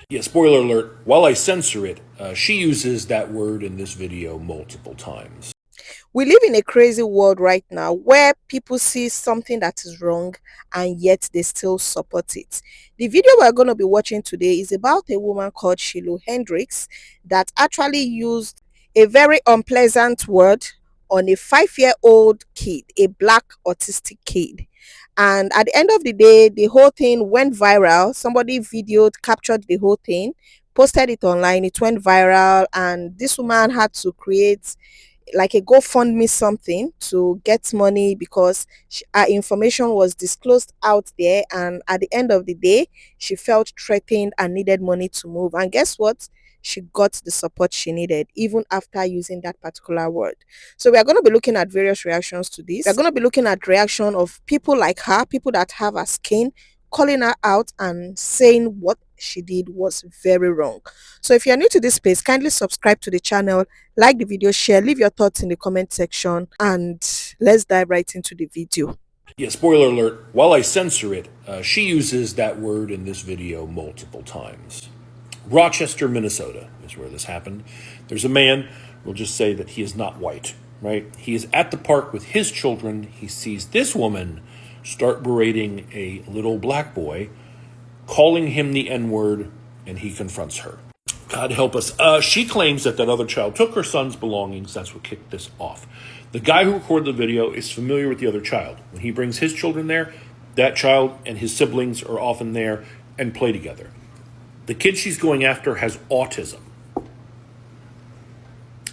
Yeah, spoiler alert, while I censor it, she uses that word in this video multiple times. We live in a crazy world right now where people see something that is wrong and yet they still support it. The video we're going to be watching today is about a woman called Shiloh Hendricks that actually used a very unpleasant word on a 5-year-old kid, a black autistic kid. And at the end of the day, the whole thing went viral. Somebody videoed, captured the whole thing, posted it online. It went viral, and this woman had to create like a GoFundMe something to get money because her information was disclosed out there, and at the end of the day she felt threatened and needed money to move. And guess what? She got the support she needed even after using that particular word. So we are going to be looking at various reactions to this. We're going to be looking at reaction of people like her, people that have her skin, calling her out and saying what she did was very wrong. So if you're new to this space, kindly subscribe to the channel, like the video, share, leave your thoughts in the comment section, and let's dive right into the video. Yeah, spoiler alert, while I censor it, she uses that word in this video multiple times. Rochester, Minnesota is where this happened. There's a man, we'll just say that he is not white, right? He is at the park with his children. He sees this woman start berating a little black boy, calling him the N-word, and he confronts her. God help us. She claims that other child took her son's belongings. That's what kicked this off. The guy who recorded the video is familiar with the other child. When he brings his children there, that child and his siblings are often there and play together. The kid she's going after has autism.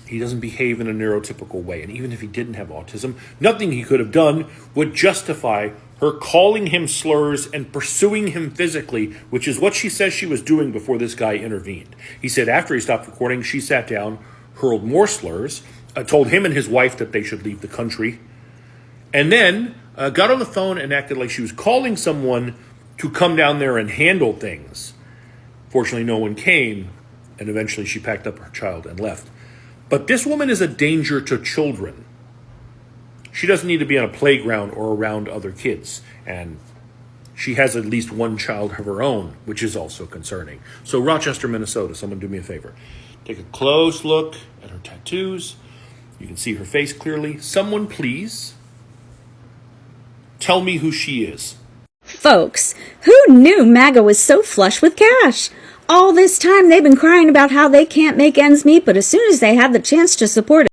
He doesn't behave in a neurotypical way. And even if he didn't have autism, nothing he could have done would justify her calling him slurs and pursuing him physically, which is what she says she was doing before this guy intervened. He said after he stopped recording, she sat down, hurled more slurs, told him and his wife that they should leave the country, and then got on the phone and acted like she was calling someone to come down there and handle things. Fortunately, no one came, and eventually she packed up her child and left. But this woman is a danger to children. She doesn't need to be on a playground or around other kids. And she has at least one child of her own, which is also concerning. So Rochester, Minnesota, someone do me a favor. Take a close look at her tattoos. You can see her face clearly. Someone please tell me who she is. Folks, who knew MAGA was so flush with cash? All this time they've been crying about how they can't make ends meet, but as soon as they had the chance to support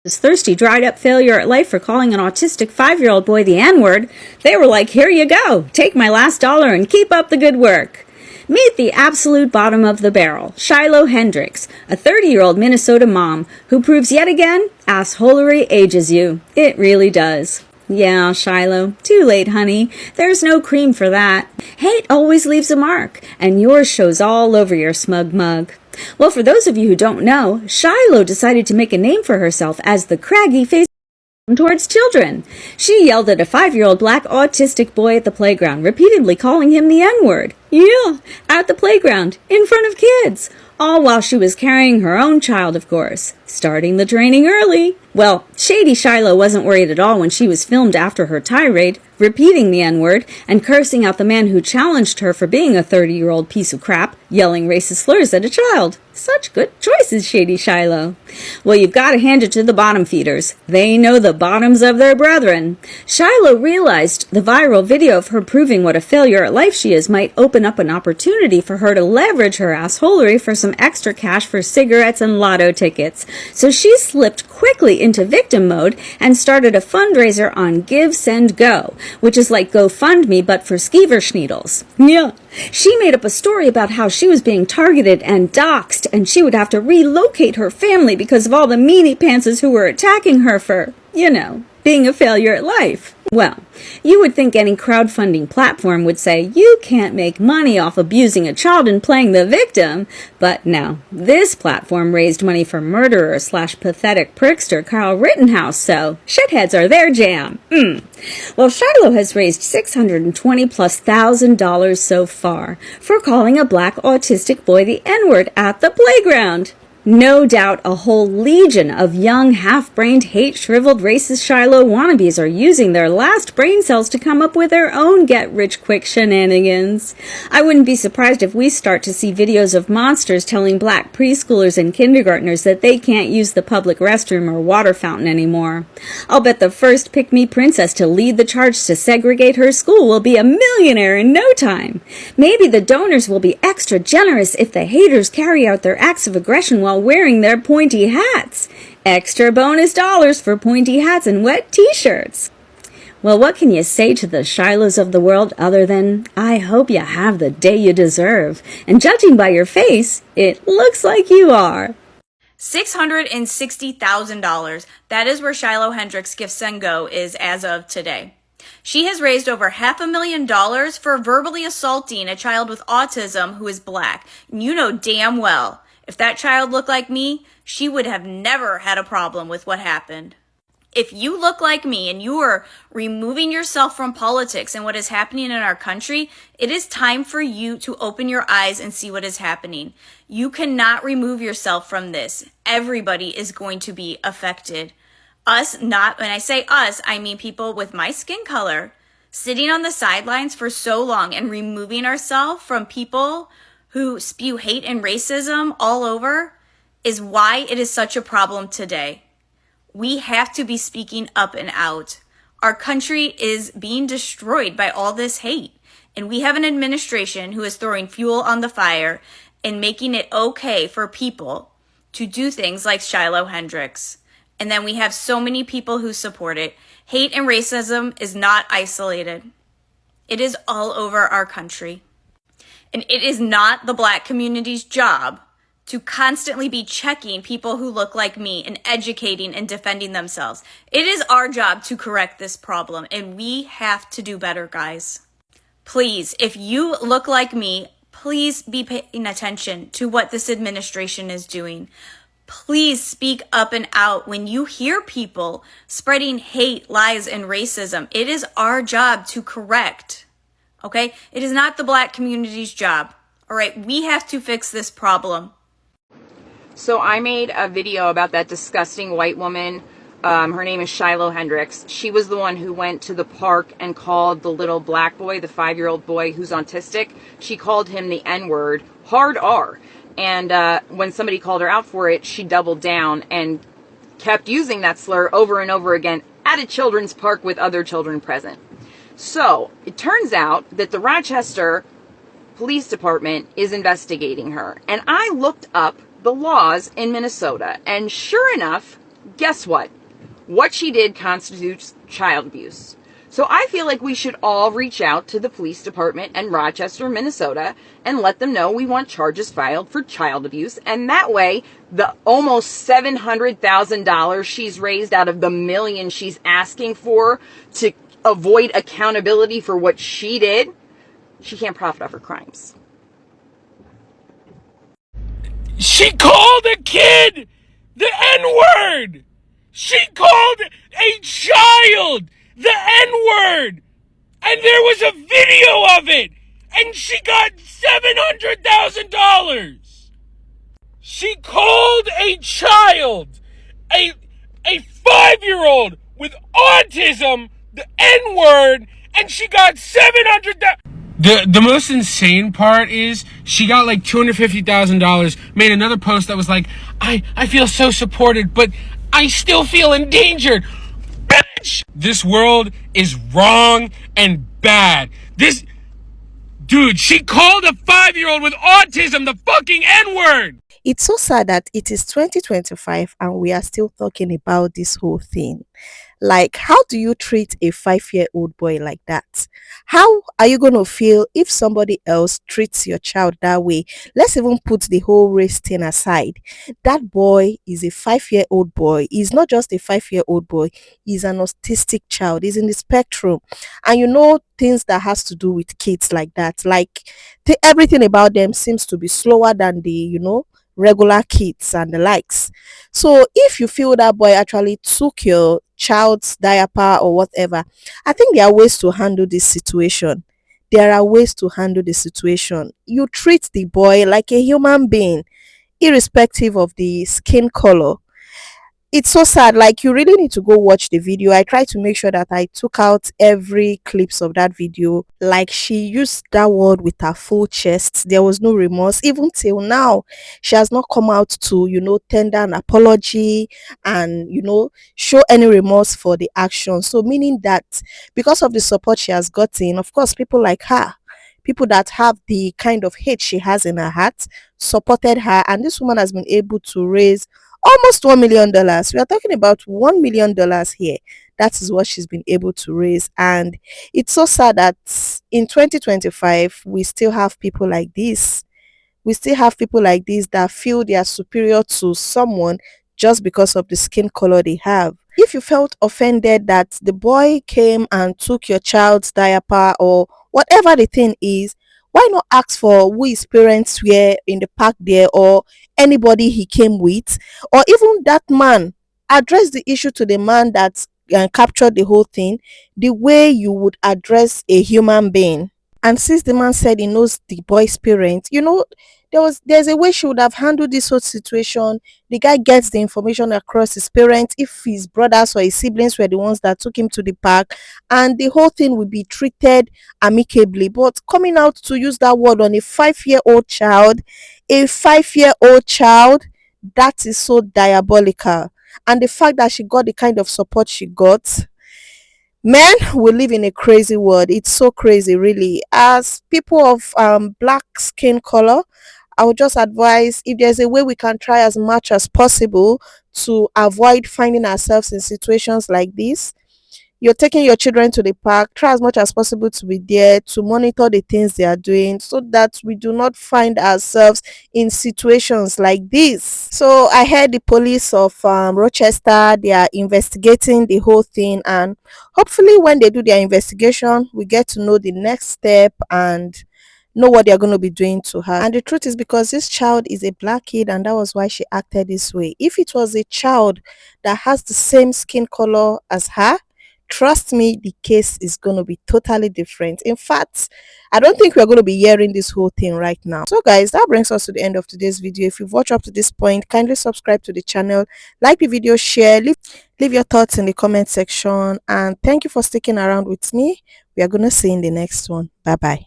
his thirsty, dried-up failure at life for calling an autistic 5-year-old boy the N-word, they were like, here you go, take my last dollar and keep up the good work. Meet the absolute bottom of the barrel, Shiloh Hendricks, a 30-year-old Minnesota mom who proves yet again, assholery ages you. It really does. Yeah, Shiloh, too late, honey. There's no cream for that. Hate always leaves a mark, and yours shows all over your smug mug. Well, for those of you who don't know, Shiloh decided to make a name for herself as the craggy face towards children. She yelled at a 5-year-old black autistic boy at the playground, repeatedly calling him the N-word. Yeah, at the playground, in front of kids. All while she was carrying her own child, of course. Starting the training early. Well, Shady Shiloh wasn't worried at all when she was filmed after her tirade, repeating the N-word and cursing out the man who challenged her for being a 30-year-old piece of crap, yelling racist slurs at a child. Such good choices, Shady Shiloh. Well, you've got to hand it to the bottom feeders. They know the bottoms of their brethren. Shiloh realized the viral video of her proving what a failure at life she is might open up an opportunity for her to leverage her assholery for some extra cash for cigarettes and lotto tickets. So she slipped quickly into victim mode and started a fundraiser on Give, Send, Go, which is like GoFundMe but for skeever schneedles. Yeah. She made up a story about how she was being targeted and doxxed, and she would have to relocate her family because of all the meanie pantses who were attacking her for, being a failure at life. Well, you would think any crowdfunding platform would say, you can't make money off abusing a child and playing the victim. But no, this platform raised money for murderer/pathetic prickster Kyle Rittenhouse, so shitheads are their jam. Well, Shiloh has raised $620,000+ so far for calling a black autistic boy the N-word at the playground. No doubt a whole legion of young, half-brained, hate-shriveled, racist Shiloh wannabes are using their last brain cells to come up with their own get-rich-quick shenanigans. I wouldn't be surprised if we start to see videos of monsters telling black preschoolers and kindergartners that they can't use the public restroom or water fountain anymore. I'll bet the first pick-me princess to lead the charge to segregate her school will be a millionaire in no time. Maybe the donors will be extra generous if the haters carry out their acts of aggression while wearing their pointy hats. Extra bonus dollars for pointy hats and wet t-shirts. Well, what can you say to the Shilohs of the world other than, I hope you have the day you deserve. And judging by your face, it looks like you are. $660,000. That is where Shiloh Hendricks' gift send go is as of today. She has raised over $500,000 for verbally assaulting a child with autism who is black. And you know damn well, if that child looked like me, she would have never had a problem with what happened. If you look like me and you are removing yourself from politics and what is happening in our country, it is time for you to open your eyes and see what is happening. You cannot remove yourself from this. Everybody is going to be affected. Us, not, when I say us, I mean people with my skin color. Sitting on the sidelines for so long and removing ourselves from people who spew hate and racism all over is why it is such a problem today. We have to be speaking up and out. Our country is being destroyed by all this hate, and we have an administration who is throwing fuel on the fire and making it okay for people to do things like Shiloh Hendricks. And then we have so many people who support it. Hate and racism is not isolated. It is all over our country. And it is not the black community's job to constantly be checking people who look like me and educating and defending themselves. It is our job to correct this problem, and we have to do better, guys. Please, if you look like me, please be paying attention to what this administration is doing. Please speak up and out when you hear people spreading hate, lies, and racism. It is our job to correct. Okay? It is not the black community's job. All right? We have to fix this problem. So I made a video about that disgusting white woman. Her name is Shiloh Hendricks. She was the one who went to the park and called the little black boy, the 5-year-old boy who's autistic. She called him the N-word, hard R. And when somebody called her out for it, she doubled down and kept using that slur over and over again at a children's park with other children present. So it turns out that the Rochester Police Department is investigating her. And I looked up the laws in Minnesota, and sure enough, guess what? What she did constitutes child abuse. So I feel like we should all reach out to the police department in Rochester, Minnesota, and let them know we want charges filed for child abuse. And that way, the almost $700,000 she's raised out of the million she's asking for to avoid accountability for what she did, she can't profit off her crimes. She called a kid the N-word! She called a child the N-word! And there was a video of it! And she got $700,000! She called a child, a 5-year-old with autism, the N-word, and she got $700,000. The most insane part is she got like $250,000, made another post that was like, I feel so supported, but I still feel endangered. Bitch! This world is wrong and bad. Dude, she called a 5-year-old with autism the fucking N-word! It's so sad that it is 2025 and we are still talking about this whole thing. Like, how do you treat a 5-year-old boy like that? How are you going to feel if somebody else treats your child that way? Let's even put the whole race thing aside. That boy is a 5-year-old boy. He's not just a 5-year-old boy. He's an autistic child. He's in the spectrum. And you know things that has to do with kids like that. Like, everything about them seems to be slower than the, regular kids and the likes. So if you feel that boy actually took your child's diaper or whatever, I think there are ways to handle this situation. There are ways to handle the situation. You treat the boy like a human being. irrespective of the skin color. It's so sad. Like, you really need to go watch the video. I tried to make sure that I took out every clips of that video. Like, she used that word with her full chest. There was no remorse. Even till now, she has not come out to, tender an apology and, show any remorse for the action. So meaning that because of the support she has gotten, of course, people like her, people that have the kind of hate she has in her heart, supported her, and this woman has been able to raise almost $1 million. We are talking about $1 million here. That is what she's been able to raise. And it's so sad that in 2025 we still have people like this. We still have people like this that feel they are superior to someone just because of the skin color they have. If you felt offended that the boy came and took your child's diaper or whatever the thing is, why not ask for who his parents were in the park there, or anybody he came with, or even that man? Address the issue to the man that captured the whole thing the way you would address a human being. And since the man said he knows the boy's parents, there's a way she would have handled this whole situation. The guy gets the information across his parents, if his brothers or his siblings were the ones that took him to the park, and the whole thing would be treated amicably. But coming out to use that word on a 5-year-old child, a 5-year-old child, that is so diabolical. And the fact that she got the kind of support she got, men, we live in a crazy world. It's so crazy, really. As people of black skin color, I would just advise, if there's a way we can try as much as possible to avoid finding ourselves in situations like this. You're taking your children to the park, try as much as possible to be there to monitor the things they are doing so that we do not find ourselves in situations like this. So I heard the police of Rochester, they are investigating the whole thing, and hopefully when they do their investigation, we get to know the next step and know what they're going to be doing to her. And the truth is, because this child is a black kid and that was why she acted this way. If it was a child that has the same skin color as her, trust me, the case is going to be totally different. In fact, I don't think we're going to be hearing this whole thing right now. So guys, that brings us to the end of today's video. If you've watched up to this point, kindly subscribe to the channel, like the video, share, leave your thoughts in the comment section, and thank you for sticking around with me. We are going to see you in the next one. Bye bye.